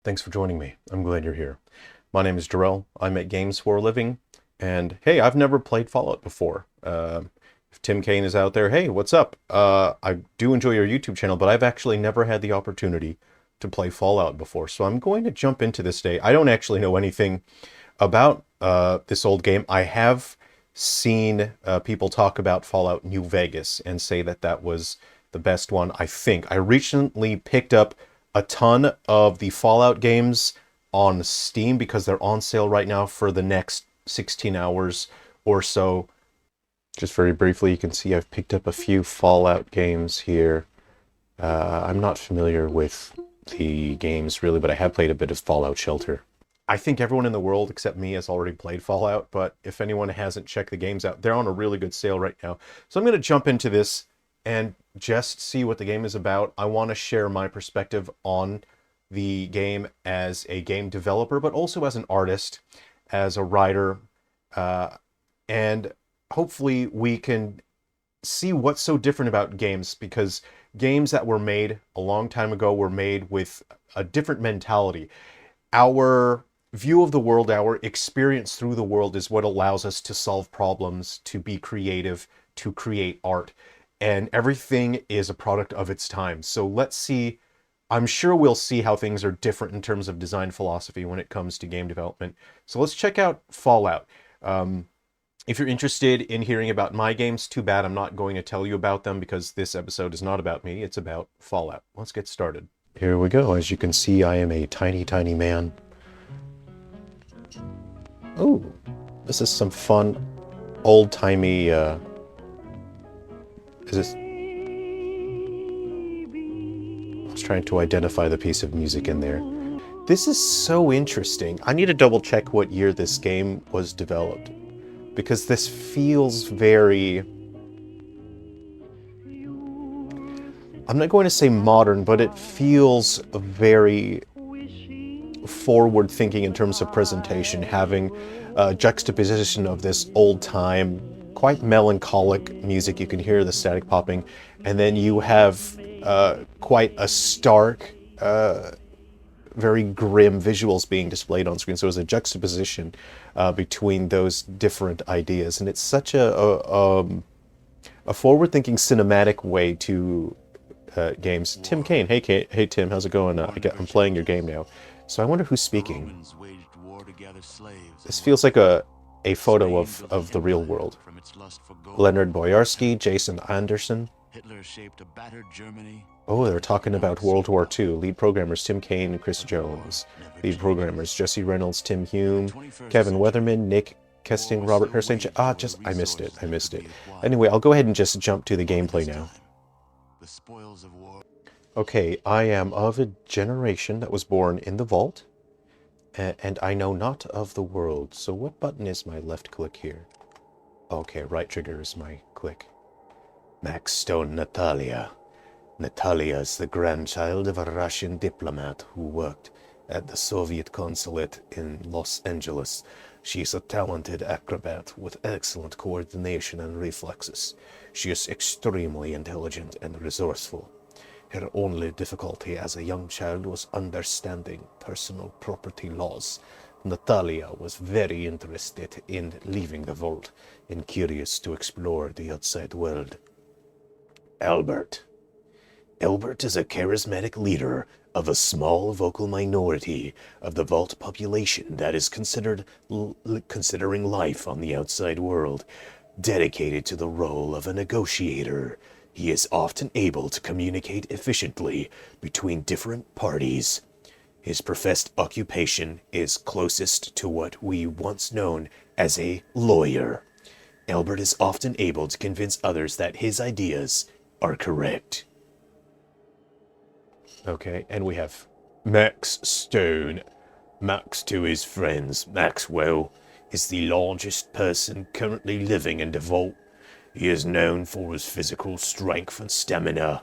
Thanks for joining me. I'm glad you're here. My name is Jerrel. I make games for a living. And hey, I've never played Fallout before. If Tim Kaine is out there, hey, what's up? I do enjoy your YouTube channel, but I've actually never had the opportunity to play Fallout before. So I'm going to jump into this today. I don't actually know anything about this old game. I have seen people talk about Fallout New Vegas and say that that was the best one, I think. I recently picked up a ton of the Fallout games on Steam because they're on sale right now for the next 16 hours or so. Just very briefly, you can see I've picked up a few Fallout games here. I'm not familiar with the games really, but I have played a bit of Fallout Shelter. I think everyone in the world except me has already played Fallout, but if anyone hasn't checked the games out, they're on a really good sale right now. So I'm going to jump into this and just see what the game is about. I want to share my perspective on the game as a game developer, but also as an artist, as a writer, and hopefully we can see what's so different about games, because games that were made a long time ago were made with a different mentality. Our view of the world, our experience through the world is what allows us to solve problems, to be creative, to create art. And everything is a product of its time. So let's see, I'm sure we'll see how things are different in terms of design philosophy when it comes to game development. So let's check out Fallout. If you're interested in hearing about my games, too bad I'm not going to tell you about them because this episode is not about me, it's about Fallout. Let's get started. Here we go. As you can see, I am a tiny, tiny man. Oh, this is some fun, old-timey, is this... I was trying to identify the piece of music in there. This is so interesting. I need to double check what year this game was developed, because this feels very... I'm not going to say modern, but it feels very forward-thinking in terms of presentation, having a juxtaposition of this old-time, quite melancholic music. You can hear the static popping, and then you have quite a stark, very grim visuals being displayed on screen. So there's a juxtaposition between those different ideas, and it's such a forward-thinking cinematic way to games. Tim Kaine, hey Tim, how's it going? I'm playing your game now. So I wonder who's speaking. This feels like a photo of the real world. Leonard Boyarsky, Jason Anderson. Oh, they're talking about World War II. Lead programmers Tim Kaine and Chris Jones. Lead programmers Jesse Reynolds, Tim Hume, Kevin Weatherman, Nick Kesting, Robert Herstein. I missed it. Anyway, I'll go ahead and just jump to the gameplay now. Okay, I am of a generation that was born in the vault, and I know not of the world. So what button is my left click here? Okay, right trigger is my click. Max Stone Natalia. Natalia is the grandchild of a Russian diplomat who worked at the Soviet consulate in Los Angeles. She is a talented acrobat with excellent coordination and reflexes. She is extremely intelligent and resourceful. Her only difficulty as a young child was understanding personal property laws. Natalia was very interested in leaving the vault and curious to explore the outside world. Albert. Albert is a charismatic leader of a small vocal minority of the vault population that is considering life on the outside world. Dedicated to the role of a negotiator, he is often able to communicate efficiently between different parties. His professed occupation is closest to what we once known as a lawyer. Albert is often able to convince others that his ideas are correct. Okay, and we have Max Stone. Max to his friends. Maxwell is the largest person currently living in the vault. He is known for his physical strength and stamina.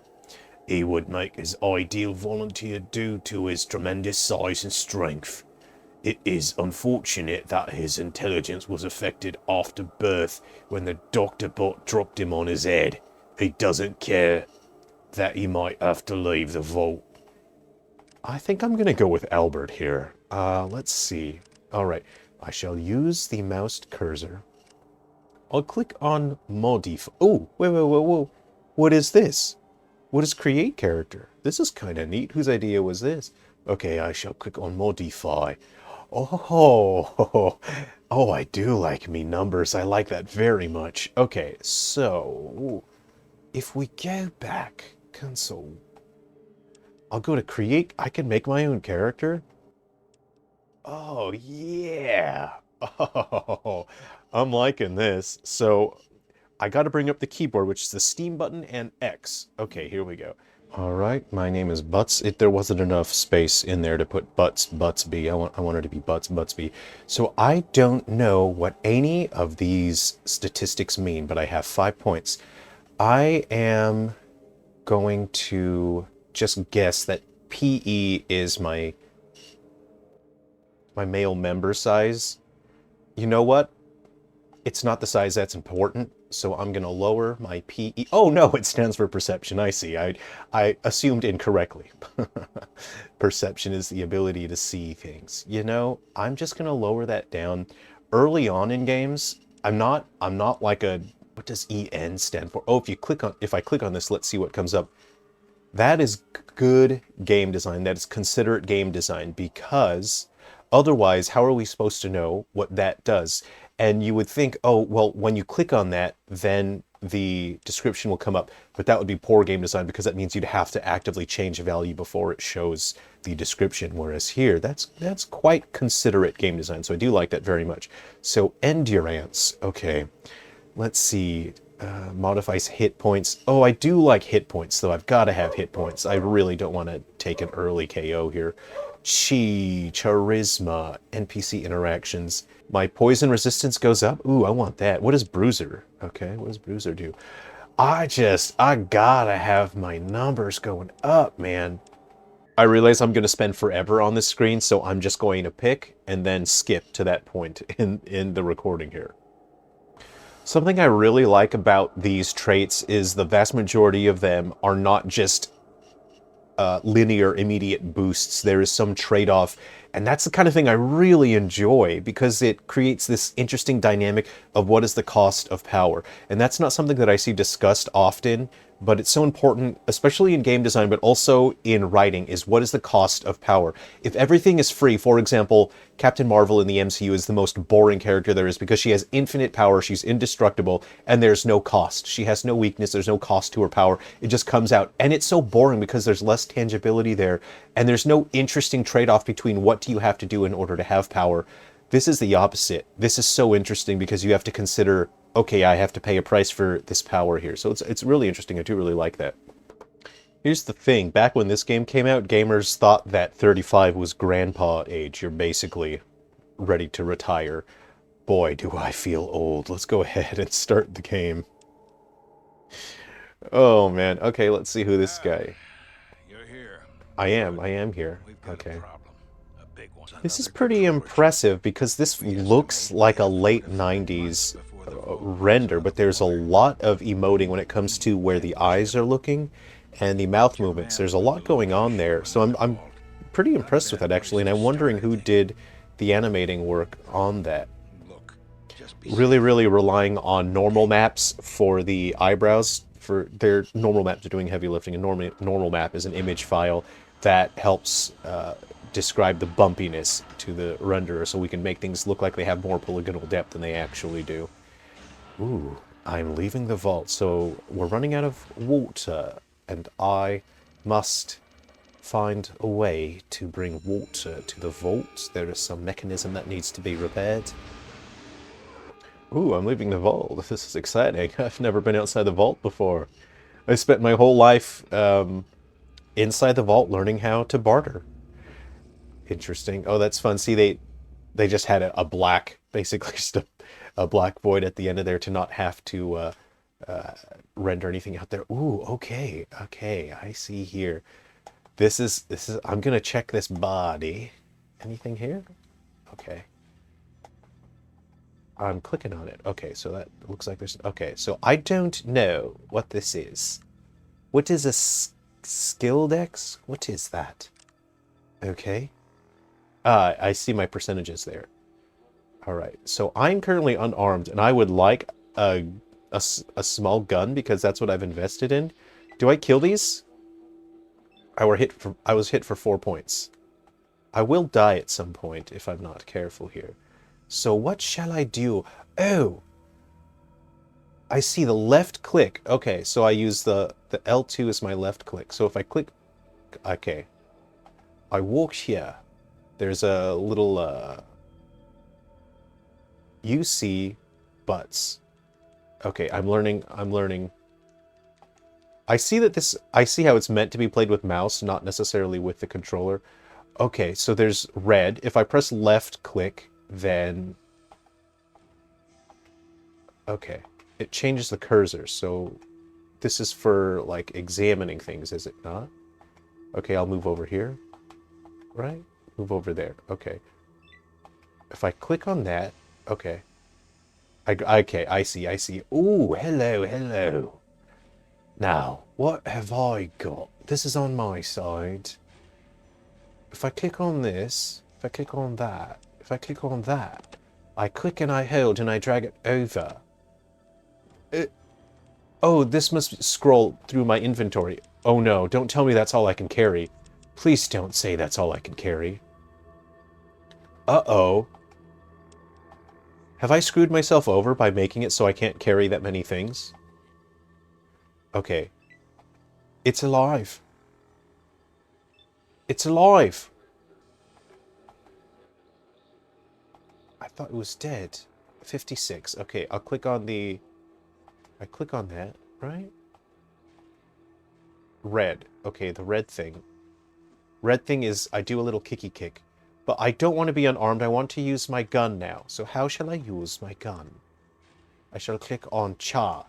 He would make his ideal volunteer due to his tremendous size and strength. It is unfortunate that his intelligence was affected after birth when the doctor bot dropped him on his head. He doesn't care that he might have to leave the vault. I think I'm going to go with Albert here. Let's see. All right. I shall use the mouse cursor. I'll click on modify. Oh, whoa. What is this? What is create character? This is kind of neat. Whose idea was this? Okay, I shall click on modify. Oh, oh, I do like me numbers. I like that very much. Okay, so if we go back, console, I'll go to create. I can make my own character. Oh, yeah. Oh, I'm liking this. So I got to bring up the keyboard, which is the Steam button and X. Okay, here we go. All right, my name is Butts. There wasn't enough space in there to put Buttsby. I wanted to be Buttsby. So I don't know what any of these statistics mean, but I have 5 points. I am going to just guess that PE is my male member size. You know what? It's not the size that's important, so I'm going to lower my PE. Oh, no, it stands for perception. I see. I assumed incorrectly. Perception is the ability to see things. You know, I'm just going to lower that down. Early on in games, I'm not like a... What does EN stand for? Oh, if I click on this, let's see what comes up. That is good game design. That is considerate game design, because otherwise, how are we supposed to know what that does? And you would think, oh, well, when you click on that, then the description will come up. But that would be poor game design, because that means you'd have to actively change a value before it shows the description. Whereas here, that's quite considerate game design. So I do like that very much. So endurance. Okay, let's see. Modifies hit points. Oh, I do like hit points, though. I've got to have hit points. I really don't want to take an early KO here. Chi, charisma, NPC interactions. My poison resistance goes up. Ooh, I want that. What is Bruiser? Okay, what does Bruiser do? I gotta have my numbers going up, man. I realize I'm going to spend forever on this screen, so I'm just going to pick and then skip to that point in the recording here. Something I really like about these traits is the vast majority of them are not just linear immediate boosts. There is some trade-off, and that's the kind of thing I really enjoy, because it creates this interesting dynamic of what is the cost of power. And that's not something that I see discussed often, but it's so important, especially in game design, but also in writing, is what is the cost of power. If everything is free, for example, Captain Marvel in the MCU is the most boring character there is, because she has infinite power, she's indestructible, and there's no cost. She has no weakness, there's no cost to her power. It just comes out. And it's so boring because there's less tangibility there, and there's no interesting trade-off between what do you have to do in order to have power. This is the opposite. This is so interesting because you have to consider, okay, I have to pay a price for this power here. So it's really interesting. I do really like that. Here's the thing. Back when this game came out, gamers thought that 35 was grandpa age. You're basically ready to retire. Boy, do I feel old. Let's go ahead and start the game. Oh, man. Okay, let's see who this guy... You're here. I am here. We've got Okay. a problem. A big one. This is pretty impressive because this looks like a late 90s render, but there's a lot of emoting when it comes to where the eyes are looking and the mouth movements. There's a lot going on there, so I'm pretty impressed with that, actually, and I'm wondering who did the animating work on that. Really relying on normal maps for the eyebrows. For their normal maps are doing heavy lifting, and normal map is an image file that helps describe the bumpiness to the renderer, so we can make things look like they have more polygonal depth than they actually do. Ooh, I'm leaving the vault, so we're running out of water, and I must find a way to bring water to the vault. There is some mechanism that needs to be repaired. Ooh, I'm leaving the vault. This is exciting. I've never been outside the vault before. I spent my whole life inside the vault learning how to barter. Interesting. Oh, that's fun. See, they just had a black, basically just a black void at the end of there to not have to render anything out there. Ooh, okay, I see here. This is, I'm gonna check this body. Anything here? Okay. I'm clicking on it. Okay, so that looks like there's... Okay, so I don't know what this is. What is a skill dex? What is that? Okay. I see my percentages there. All right. So I'm currently unarmed, and I would like a small gun because that's what I've invested in. Do I kill these? I was hit for 4 points. I will die at some point if I'm not careful here. So what shall I do? Oh, I see the left click. Okay, so I use the L2 as my left click. So if I click, okay, I walk here. There's a little you see butts. Okay, I'm learning. I see how it's meant to be played with mouse, not necessarily with the controller. Okay, so there's red. If I press left click, then okay, it changes the cursor. So this is for like examining things, is it not? Okay, I'll move over here. Right? Move over there. Okay. If I click on that, okay. Okay, I see. Ooh, hello. Now, what have I got? This is on my side. If I click on this, if I click on that, if I click on that, I click and I hold and I drag it over. Oh, this must scroll through my inventory. Oh no, don't tell me that's all I can carry. Please don't say that's all I can carry. Uh-oh. Have I screwed myself over by making it so I can't carry that many things? Okay. It's alive. It's alive! I thought it was dead. 56. Okay, I'll click on the... I click on that, right? Red. Okay, the red thing. Red thing is I do a little kicky kick. But I don't want to be unarmed. I want to use my gun now. So how shall I use my gun? I shall click on Cha.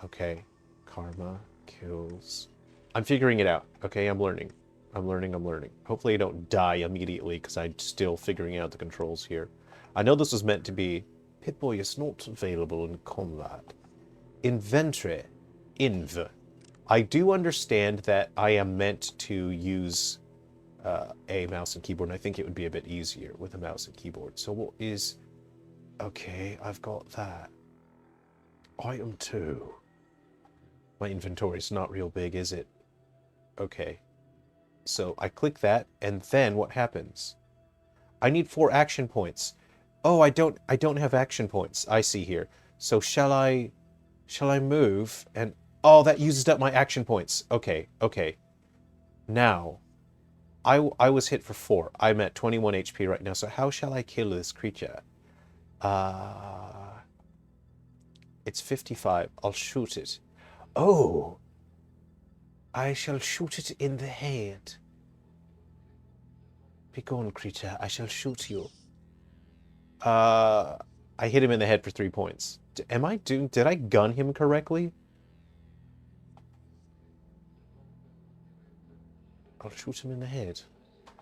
Okay. Karma kills. I'm figuring it out. Okay, I'm learning. I'm learning. Hopefully I don't die immediately because I'm still figuring out the controls here. I know this was meant to be... Pip-Boy is not available in combat. Inventory. Inv. I do understand that I am meant to use a mouse and keyboard, and I think it would be a bit easier with a mouse and keyboard. So what is... Okay, I've got that. Item 2. My inventory's not real big, is it? Okay. So I click that, and then what happens? I need 4 action points. Oh, I don't have action points. I see here. So shall I move and... Oh, that uses up my action points. Okay. Now, I was hit for 4. I'm at 21 HP right now. So how shall I kill this creature? It's 55. I'll shoot it. Oh! I shall shoot it in the head. Begone, creature. I shall shoot you. I hit him in the head for 3 points. Did I gun him correctly? I'll shoot him in the head.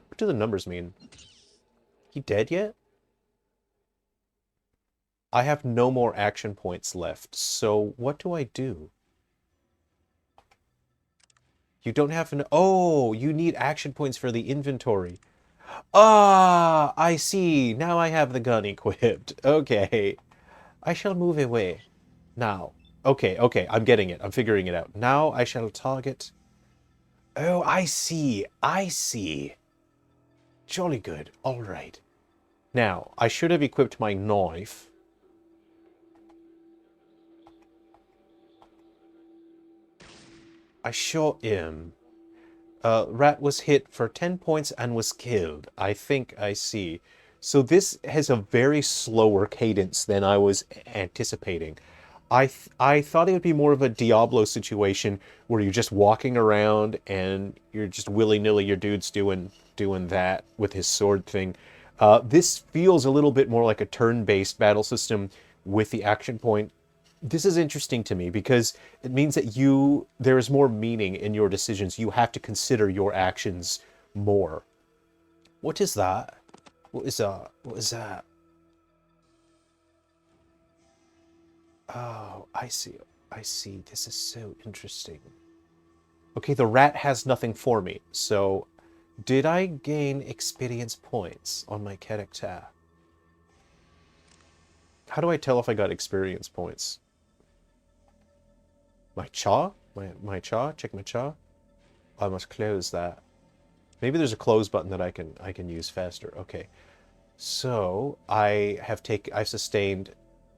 What do the numbers mean? He dead yet? I have no more action points left, so what do I do? You don't have an... Oh, you need action points for the inventory. Ah, I see. Now I have the gun equipped. Okay. I shall move away. Now. Okay, I'm getting it. I'm figuring it out. Now I shall target... Oh, I see. Jolly good. All right. Now, I should have equipped my knife. I shot him. Rat was hit for 10 points and was killed. I think I see. So this has a very slower cadence than I was anticipating. I thought it would be more of a Diablo situation where you're just walking around and you're just willy-nilly your dude's doing that with his sword thing. This feels a little bit more like a turn-based battle system with the action point. This is interesting to me because it means that there is more meaning in your decisions. You have to consider your actions more. What is that? What is that? Oh, I see. This is so interesting. Okay, the rat has nothing for me. So, did I gain experience points on my character? How do I tell if I got experience points? My chaw? My chaw? Check my chaw? Oh, I must close that. Maybe there's a close button that I can use faster. Okay. So, I've sustained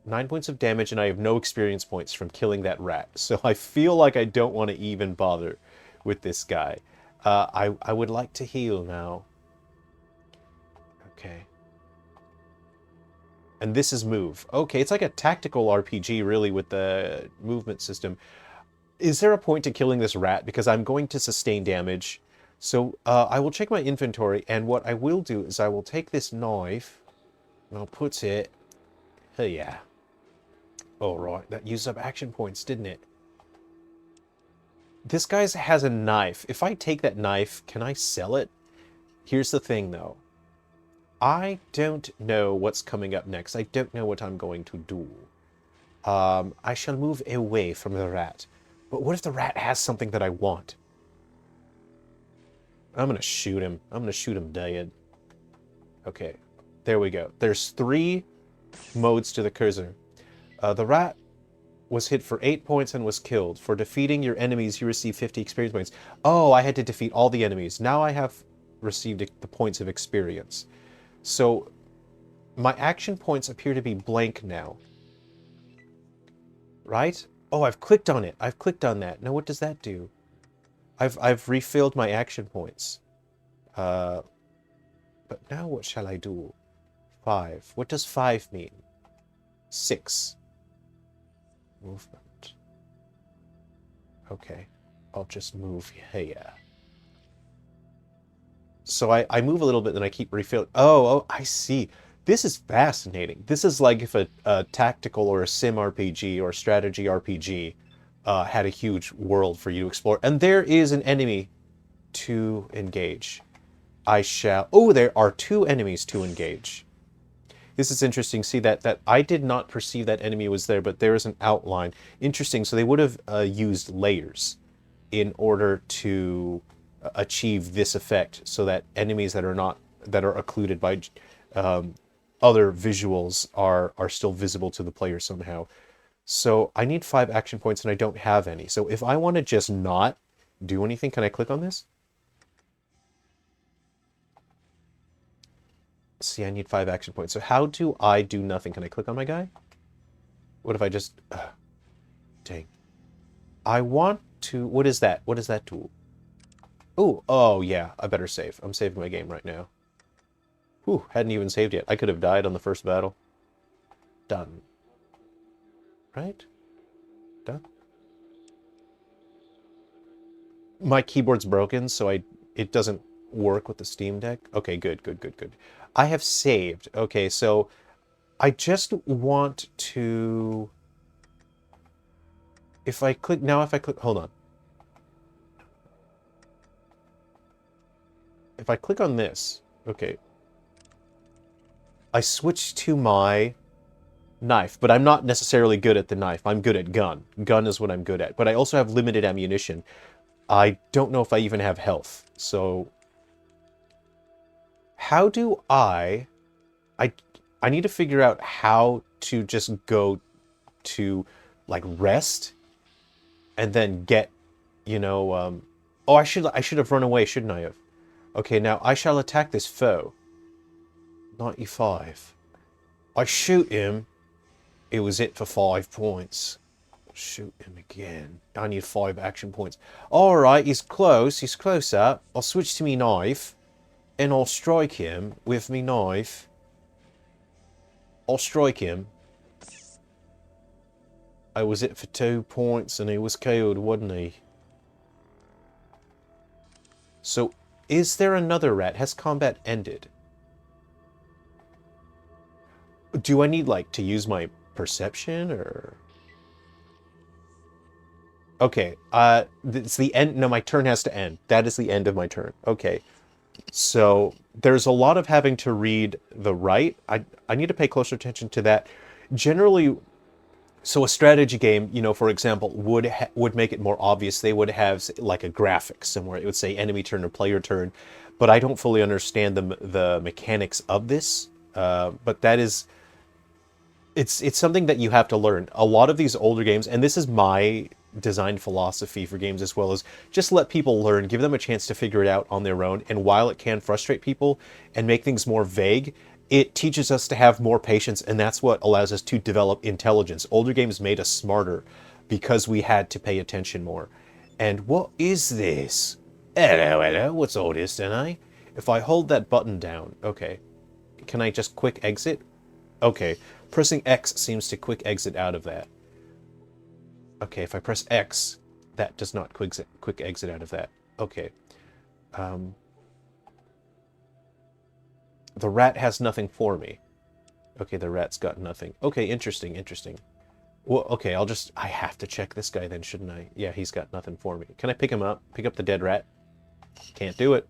9 points of damage and I have no experience points from killing that rat. So I feel like I don't want to even bother with this guy. I would like to heal now. Okay. And this is move. Okay, it's like a tactical RPG, really, with the movement system. Is there a point to killing this rat? Because I'm going to sustain damage. So I will check my inventory, and what I will do is I will take this knife, and I'll put it here. Alright, that used up action points, didn't it? This guy has a knife. If I take that knife, can I sell it? Here's the thing, though. I don't know what's coming up next. I don't know what I'm going to do. I shall move away from the rat. But what if the rat has something that I want? I'm going to shoot him. I'm going to shoot him dead. Okay, there we go. There's 3 modes to the cursor. The rat was hit for 8 points and was killed. For defeating your enemies, you receive 50 experience points. Oh, I had to defeat all the enemies. Now I have received the points of experience. So, my action points appear to be blank now. Right? Oh, I've clicked on it. I've clicked on that. Now what does that do? I've refilled my action points. But now what shall I do? 5. What does 5 mean? 6. Movement. Okay. I'll just move here. So I move a little bit, then I keep refilling. Oh, I see. This is fascinating. This is like if a tactical or a sim RPG or a strategy RPG had a huge world for you to explore. And there is an enemy to engage. Oh, there are 2 enemies to engage. This is interesting. See that I did not perceive that enemy was there, but there is an outline. Interesting. So they would have used layers in order to achieve this effect, so that enemies that are occluded by other visuals are still visible to the player somehow. So I need 5 action points and I don't have any. So if I want to just not do anything, can I click on this? See, I need 5 action points. So how do I do nothing? Can I click on my guy? What if I just... dang. I want to... What is that? What is that tool? Oh yeah, I better save. I'm saving my game right now. Whew, hadn't even saved yet. I could have died on the first battle. Done. Right? Done? My keyboard's broken, so it doesn't work with the Steam Deck. Okay, good. I have saved. Okay, so I just want to... If I click... Hold on. If I click on this... Okay. I switch to my knife, but I'm not necessarily good at the knife. I'm good at gun. Gun is what I'm good at. But I also have limited ammunition. I don't know if I even have health. So... How do I need to figure out how to just go to, like, rest, and then get, you know, oh, I should have run away, shouldn't I have? Okay, now I shall attack this foe. 95. I shoot him. It was it for 5 points. Shoot him again. I need 5 action points. Alright, he's close. He's close up. I'll switch to me knife. And I'll strike him with me knife. I'll strike him. I was it for 2 points and he was killed, wasn't he? So, is there another rat? Has combat ended? Do I need, like, to use my perception, or... Okay, it's the end... No, my turn has to end. That is the end of my turn. Okay. So, there's a lot of having to read the right. I need to pay closer attention to that. Generally, So a strategy game, for example, would make it more obvious. They would have like a graphic somewhere. It would say enemy turn or player turn, but I don't fully understand the mechanics of this. But that is, it's something that you have to learn. A lot of these older games, and this is my design philosophy for games as well, as just let people learn, give them a chance to figure it out on their own. And while it can frustrate people and make things more vague, it teaches us to have more patience, and that's what allows us to develop intelligence. Older games made us smarter because we had to pay attention more. And what is this? Hello, hello, what's all this, then I? If I hold that button down, okay. Can I just quick exit? Okay, pressing X seems to quick exit out of that. Okay, if I press X, that does not quick exit out of that. Okay. The rat has nothing for me. Okay, the rat's got nothing. Okay, interesting, interesting. Well, okay, I have to check this guy then, shouldn't I? Yeah, he's got nothing for me. Can I pick him up? Pick up the dead rat? Can't do it.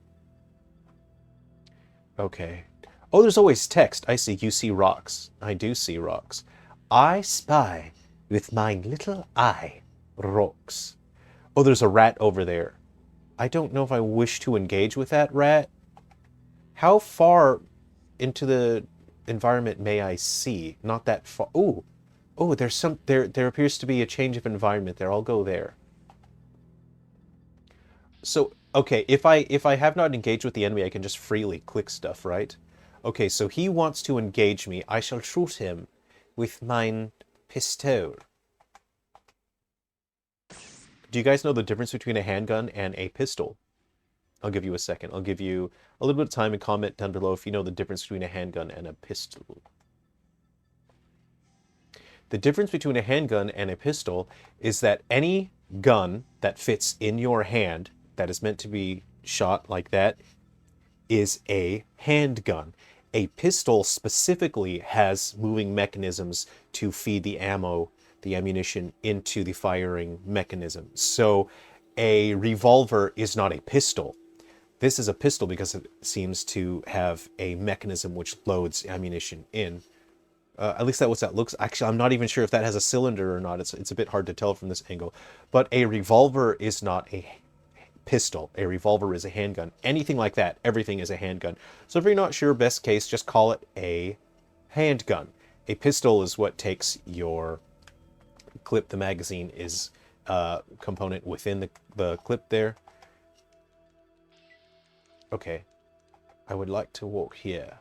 Okay. Oh, there's always text. I see. You see rocks. I do see rocks. I spy with mine little eye rocks. Oh, there's a rat over there. I don't know if I wish to engage with that rat. How far into the environment may I see? Not that far. Ooh. Oh, there appears to be a change of environment there. I'll go there. So, okay, if I have not engaged with the enemy, I can just freely click stuff, right? Okay, so he wants to engage me. I shall shoot him with mine pistol. Do you guys know the difference between a handgun and a pistol? I'll give you a second. I'll give you a little bit of time and comment down below if you know the difference between a handgun and a pistol. The difference between a handgun and a pistol is that any gun that fits in your hand that is meant to be shot like that is a handgun. A pistol specifically has moving mechanisms to feed the ammunition into the firing mechanism. So a revolver is not a pistol. This is a pistol because it seems to have a mechanism which loads ammunition in. At least that's what that looks. Actually, I'm not even sure if that has a cylinder or not. It's a bit hard to tell from this angle. But a revolver is not a pistol. A revolver is a handgun. Anything like that, everything is a handgun. So if you're not sure, best case, just call it a handgun. A pistol is what takes your clip. The magazine is a component within the clip there. Okay. I would like to walk here.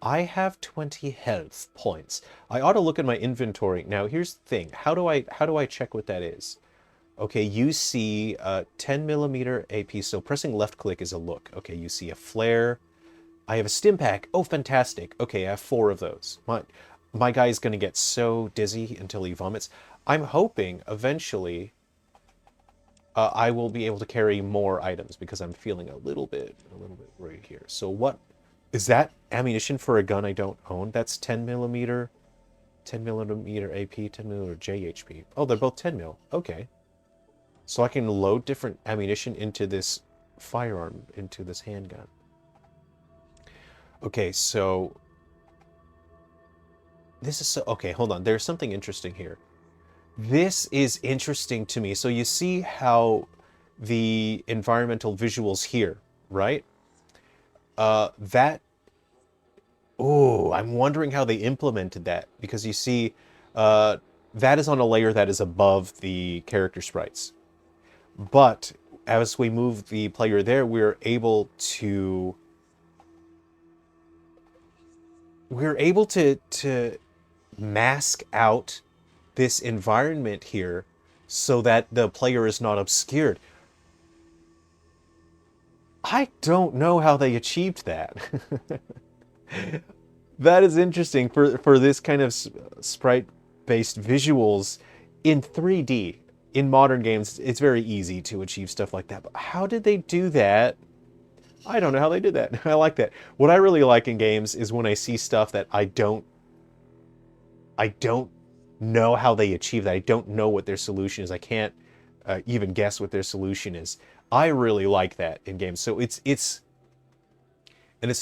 I have 20 health points. I ought to look at my inventory. Now, here's the thing. How do I check what that is? Okay, you see 10mm AP, so pressing left click is a look. Okay, you see a flare. I have a stim pack. Oh, fantastic. Okay, I have 4 of those. My guy is going to get so dizzy until he vomits. I'm hoping eventually I will be able to carry more items because I'm feeling a little bit worried here. So what is that ammunition for a gun I don't own? That's 10mm AP, 10mm JHP. Oh, they're both 10 mil. Okay. So I can load different ammunition into this firearm, into this handgun. Okay, so this is so... Okay, hold on. There's something interesting here. This is interesting to me. So you see how the environmental visuals here, right? Oh, I'm wondering how they implemented that. Because you see, that is on a layer that is above the character sprites. But as we move the player there, we're able to mask out this environment here so that the player is not obscured. I don't know how they achieved that. That is interesting for this kind of sprite-based visuals in 3D. In modern games, it's very easy to achieve stuff like that. But how did they do that? I don't know how they did that. I like that. What I really like in games is when I see stuff that I don't know how they achieve that. I don't know what their solution is. I can't even guess what their solution is. I really like that in games. So it's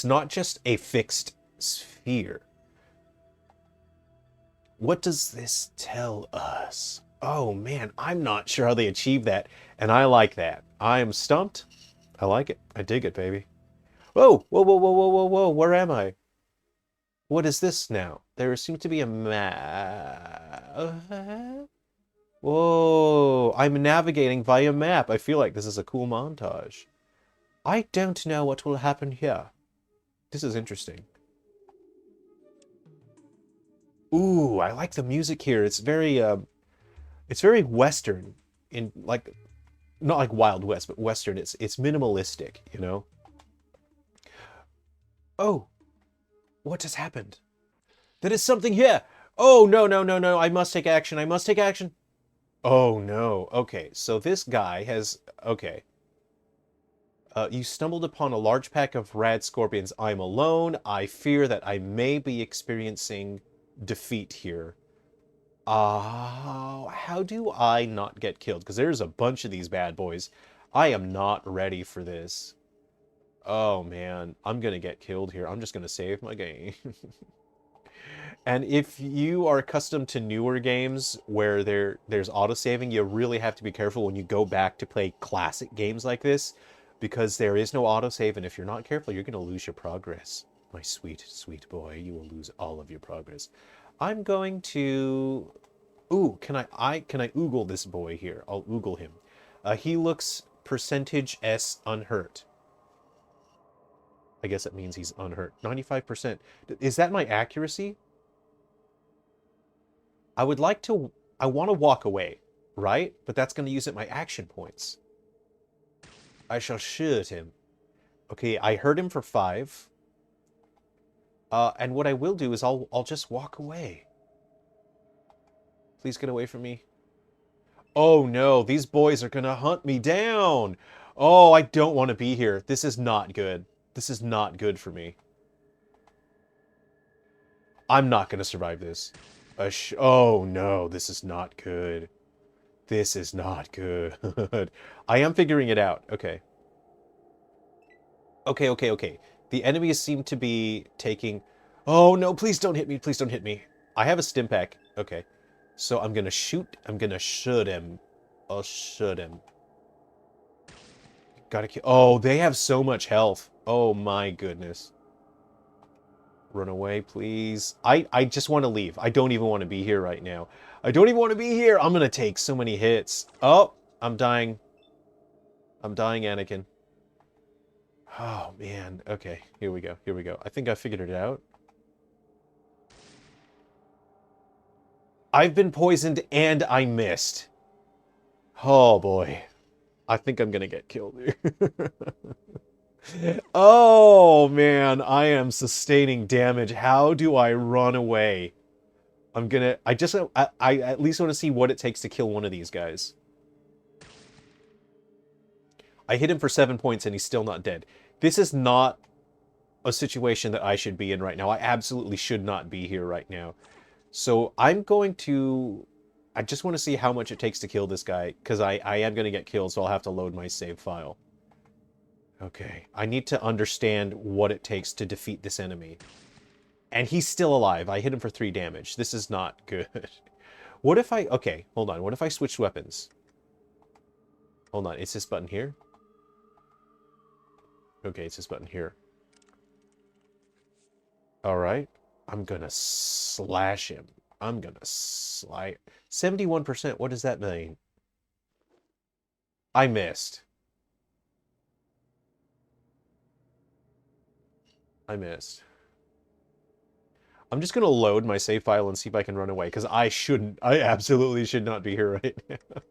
not just a fixed sphere. What does this tell us? Oh man, I'm not sure how they achieve that, and I like that. I am stumped. I like it. I dig it, baby. Whoa, whoa, whoa, whoa, whoa, whoa, whoa, where am I? What is this now? There seems to be a map. Whoa, I'm navigating via map. I feel like this is a cool montage. I don't know what will happen here. This is interesting. Ooh, I like the music here. It's very Western, in like not like Wild West, but Western. It's minimalistic, you know. Oh, what has happened? There is something here. Oh no no no no! I must take action. I must take action. Oh no. Okay, so this guy has okay. You stumbled upon a large pack of rad scorpions. I'm alone. I fear that I may be experiencing defeat here. How do I not get killed? Because there's a bunch of these bad boys. I am not ready for this. Oh man, I'm gonna get killed here. I'm just gonna save my game. And if you are accustomed to newer games where there's autosaving, you really have to be careful when you go back to play classic games like this, because there is no autosave, and if you're not careful, you're gonna lose your progress. My sweet, sweet boy, you will lose all of your progress. I'm going to... Ooh, can I oogle this boy here? I'll oogle him. He looks percentage S unhurt. I guess that means he's unhurt. 95%. Is that my accuracy? I want to walk away, right? But that's going to use up my action points. I shall shoot him. Okay, I hurt him for 5. And what I will do is I'll just walk away. Please get away from me. Oh no, these boys are gonna hunt me down. Oh, I don't want to be here. This is not good. This is not good for me. I'm not gonna survive this. Oh no, this is not good. This is not good. I am figuring it out. Okay. Okay, okay, okay. The enemies seem to be taking... Oh no, please don't hit me. Please don't hit me. I have a stim pack. Okay. So I'm gonna shoot. I'm gonna shoot him. I'll shoot him. Gotta kill... Oh, they have so much health. Oh my goodness. Run away, please. I just want to leave. I don't even want to be here right now. I don't even want to be here. I'm gonna take so many hits. Oh, I'm dying. I'm dying, Anakin. Oh, man. Okay, here we go. Here we go. I think I figured it out. I've been poisoned and I missed. Oh, boy. I think I'm gonna get killed here. Oh, man. I am sustaining damage. How do I run away? I at least want to see what it takes to kill one of these guys. I hit him for 7 points and he's still not dead. This is not a situation that I should be in right now. I absolutely should not be here right now. So I'm going to... I just want to see how much it takes to kill this guy, because I am going to get killed, so I'll have to load my save file. Okay, I need to understand what it takes to defeat this enemy. And he's still alive. I hit him for 3 damage. This is not good. What if I... Okay, hold on. What if I switch weapons? Hold on, it's this button here? Okay, it's this button here. Alright. I'm gonna slash him. I'm gonna slide. 71%, what does that mean? I missed. I missed. I'm just gonna load my save file and see if I can run away, because I absolutely should not be here right now.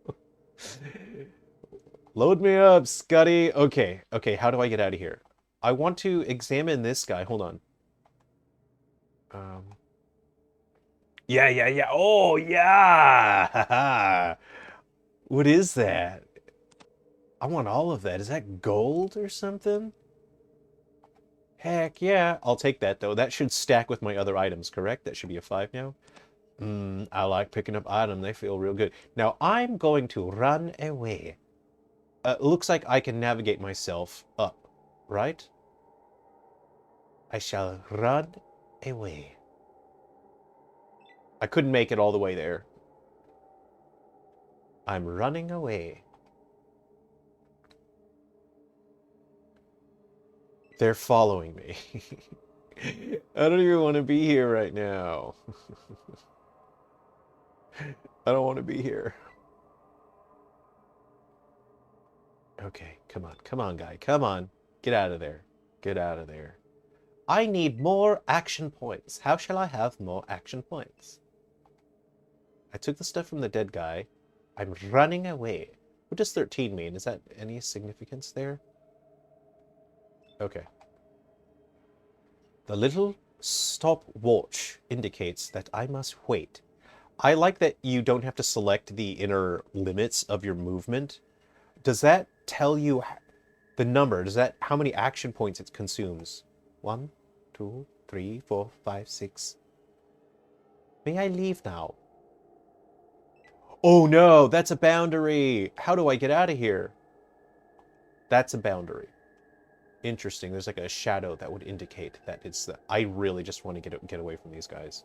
Load me up, Scotty. Okay, okay, how do I get out of here? I want to examine this guy. Hold on. Yeah, yeah, yeah. Oh, yeah! What is that? I want all of that. Is that gold or something? Heck yeah. I'll take that, though. That should stack with my other items, correct? That should be a 5 now. I like picking up items. They feel real good. Now, I'm going to run away. Looks like I can navigate myself up, right? I shall run away. I couldn't make it all the way there. I'm running away. They're following me. I don't even want to be here right now. I don't want to be here. Okay, come on, guy. Come on. Get out of there. Get out of there. I need more action points. How shall I have more action points? I took the stuff from the dead guy. I'm running away. What does 13 mean? Is that any significance there? Okay. The little stopwatch indicates that I must wait. I like that you don't have to select the inner limits of your movement. Does that tell you the number? Does that how many action points it consumes? 1, 2, 3, 4, 5, 6. May I leave now? Oh no, that's a boundary. How do I get out of here? That's a boundary. Interesting. There's like a shadow that would indicate that it's the... I really just want to get away from these guys.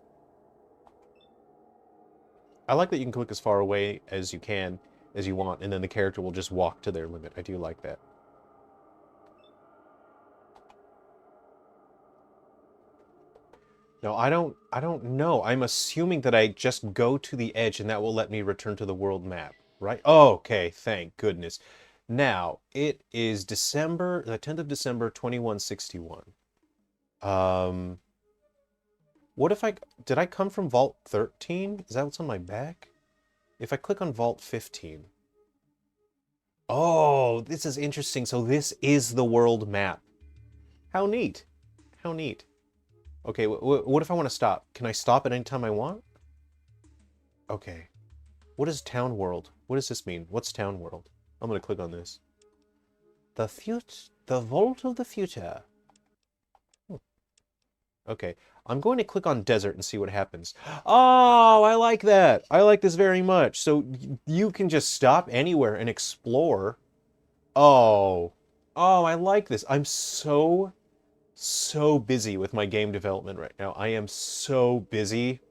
I like that you can click as far away as you can, as you want, and then the character will just walk to their limit. I do like that. No, I don't know. I'm assuming that I just go to the edge and that will let me return to the world map, right? Oh, okay, thank goodness. Now, it is December, the 10th of December, 2161. What if did I come from Vault 13? Is that what's on my back? If I click on Vault 15. Oh, this is interesting. So this is the world map. How neat. How neat. Okay, what if I want to stop? Can I stop at any time I want? Okay. What is town world? What does this mean? What's town world? I'm going to click on this. The vault of the future. Okay. I'm going to click on desert and see what happens. Oh, I like that. I like this very much. So you can just stop anywhere and explore. Oh. Oh, I like this. I'm so busy with my game development right now. I am so busy,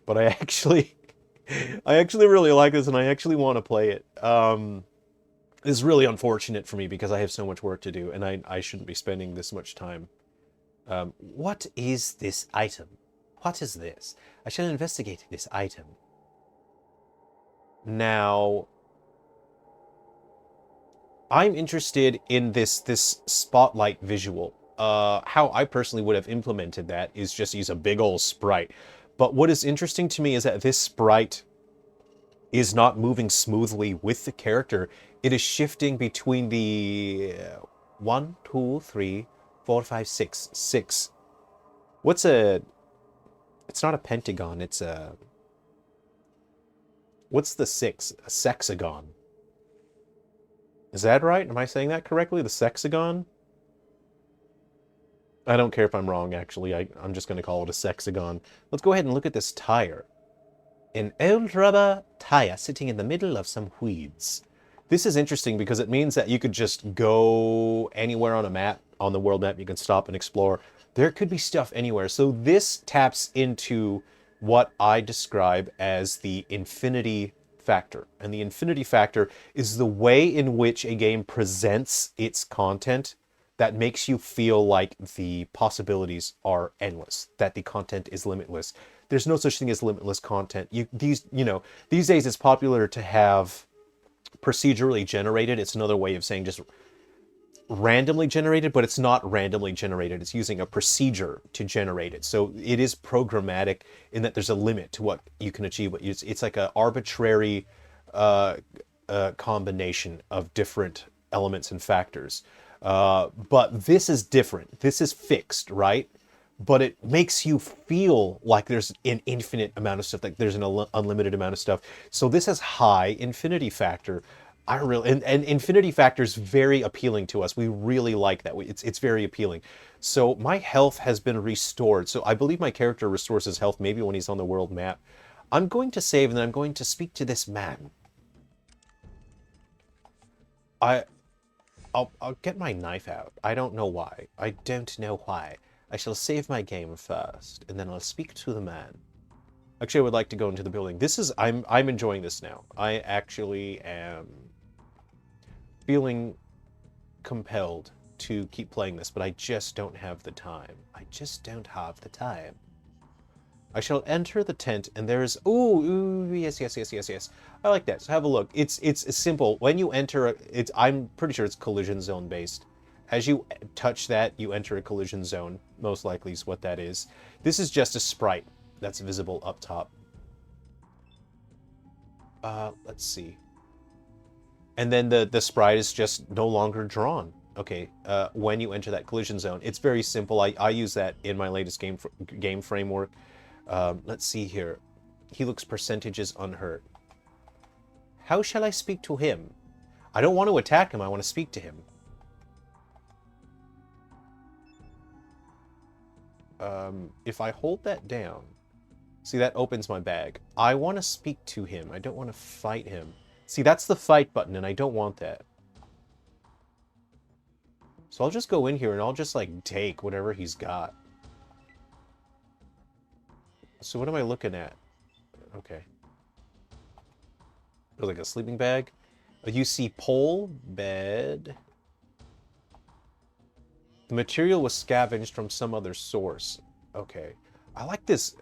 but I actually really like this and I actually want to play it. It's really unfortunate for me because I have so much work to do and I shouldn't be spending this much time. What is this item? What is this? I shall investigate this item. Now, I'm interested in this spotlight visual. How I personally would have implemented that is just use a big old sprite. But what is interesting to me is that this sprite is not moving smoothly with the character. It is shifting between the 1, 2, 3, 4, 5, 6. 6. What's a... It's not a pentagon, it's a... What's the 6? A sexagon. Is that right? Am I saying that correctly? The sexagon? I don't care if I'm wrong, actually. I'm just going to call it a sexagon. Let's go ahead and look at this tire. An old rubber tire sitting in the middle of some weeds. This is interesting because it means that you could just go anywhere on a map, on the world map. You can stop and explore. There could be stuff anywhere. So this taps into what I describe as the infinity factor. And the infinity factor is the way in which a game presents its content that makes you feel like the possibilities are endless, that the content is limitless. There's no such thing as limitless content. These days it's popular to have procedurally generated. It's another way of saying just randomly generated, but it's not randomly generated. It's using a procedure to generate it. So it is programmatic in that there's a limit to what you can achieve. It's like an arbitrary combination of different elements and factors. But this is different. This is fixed, right? But it makes you feel like there's an infinite amount of stuff, like there's an unlimited amount of stuff. So this has high infinity factor. And infinity factor is very appealing to us. We really like that. It's very appealing. So my health has been restored. So I believe my character restores his health maybe when he's on the world map. I'm going to save and then I'm going to speak to this man. I'll get my knife out. I don't know why. I don't know why. I shall save my game first, and then I'll speak to the man. Actually, I would like to go into the building. I'm enjoying this now. I actually am feeling compelled to keep playing this, but I just don't have the time. I just don't have the time. I shall enter the tent, and there's... Ooh, yes. I like that. So have a look. It's simple. When you enter, I'm pretty sure it's collision zone based. As you touch that, you enter a collision zone. Most likely is what that is. This is just a sprite that's visible up top. Let's see. And then the sprite is just no longer drawn. Okay, when you enter that collision zone, it's very simple. I use that in my latest game framework. Let's see here. He looks percentages unhurt. How shall I speak to him? I don't want to attack him. I want to speak to him. If I hold that down, see, that opens my bag. I want to speak to him. I don't want to fight him. See, that's the fight button, and I don't want that. So I'll just go in here, and I'll just, like, take whatever he's got. So what am I looking at? Okay. There's like a sleeping bag. You see pole, bed. The material was scavenged from some other source. Okay. I like this.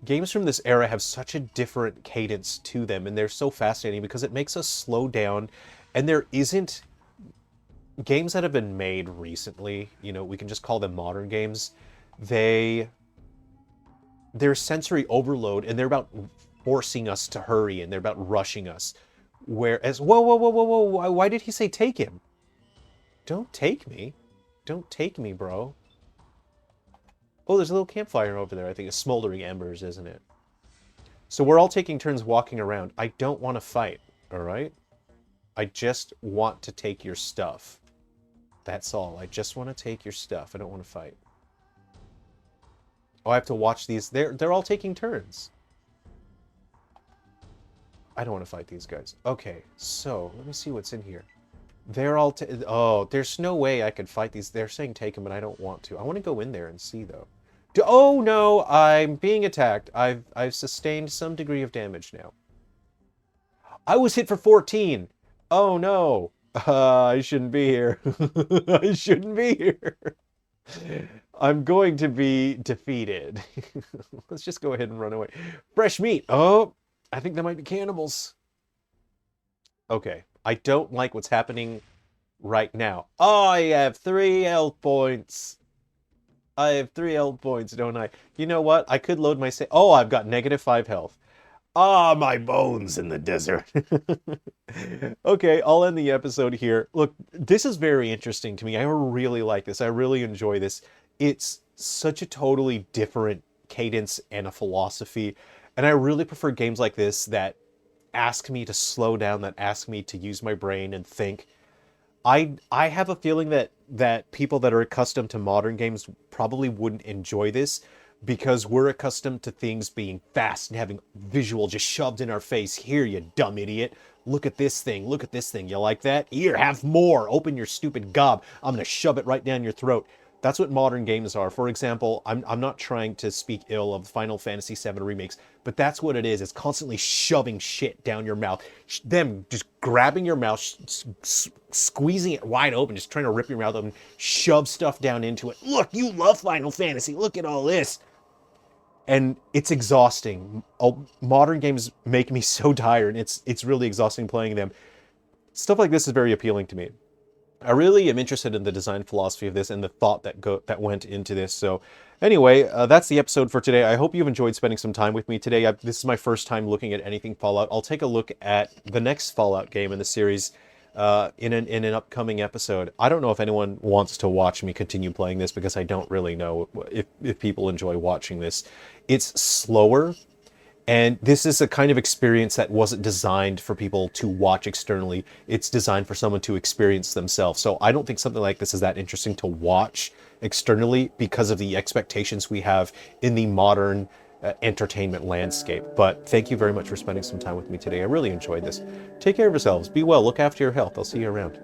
Games from this era have such a different cadence to them, and they're so fascinating because it makes us slow down, and there isn't... Games that have been made recently, you know, we can just call them modern games, they're sensory overload, and they're about forcing us to hurry, and they're about rushing us. Whereas, whoa, why did he say take him? Don't take me. Don't take me, bro. Oh, there's a little campfire over there. I think it's smoldering embers, isn't it? So we're all taking turns walking around. I don't want to fight, all right? I just want to take your stuff. That's all. I just want to take your stuff. I don't want to fight. Oh, I have to watch these. They're all taking turns. I don't want to fight these guys. Okay, so let me see what's in here. They're all... Oh, there's no way I could fight these. They're saying take them, but I don't want to. I want to go in there and see, though. Oh, no, I'm being attacked. I've sustained some degree of damage now. I was hit for 14. Oh, no. I shouldn't be here. I shouldn't be here. I'm going to be defeated. Let's just go ahead and run away. Fresh meat. Oh, I think that might be cannibals. Okay. I don't like what's happening right now. Oh, I have 3 health points. I have 3 health points, don't I? You know what? I could load my... Oh, I've got -5 health. Ah, my bones in the desert. Okay, I'll end the episode here. Look, this is very interesting to me. I really like this. I really enjoy this. It's such a totally different cadence and a philosophy. And I really prefer games like this that ask me to slow down, that ask me to use my brain and think. I have a feeling that people that are accustomed to modern games probably wouldn't enjoy this, because we're accustomed to things being fast and having visual just shoved in our face. Here, you dumb idiot. Look at this thing. Look at this thing. You like that? Here, have more. Open your stupid gob. I'm going to shove it right down your throat. That's what modern games are. For example, I'm not trying to speak ill of Final Fantasy VII remakes, but that's what it is. It's constantly shoving shit down your mouth. Them just grabbing your mouth, squeezing it wide open, just trying to rip your mouth open, shove stuff down into it. Look, you love Final Fantasy. Look at all this. And it's exhausting. Modern games make me so tired. It's really exhausting playing them. Stuff like this is very appealing to me. I really am interested in the design philosophy of this and the thought that went into this. So anyway, that's the episode for today. I hope you've enjoyed spending some time with me today. This is my first time looking at anything Fallout. I'll take a look at the next Fallout game in the series in an upcoming episode. I don't know if anyone wants to watch me continue playing this, because I don't really know if people enjoy watching this. It's slower. And this is a kind of experience that wasn't designed for people to watch externally. It's designed for someone to experience themselves. So I don't think something like this is that interesting to watch externally because of the expectations we have in the modern entertainment landscape. But thank you very much for spending some time with me today. I really enjoyed this. Take care of yourselves. Be well. Look after your health. I'll see you around.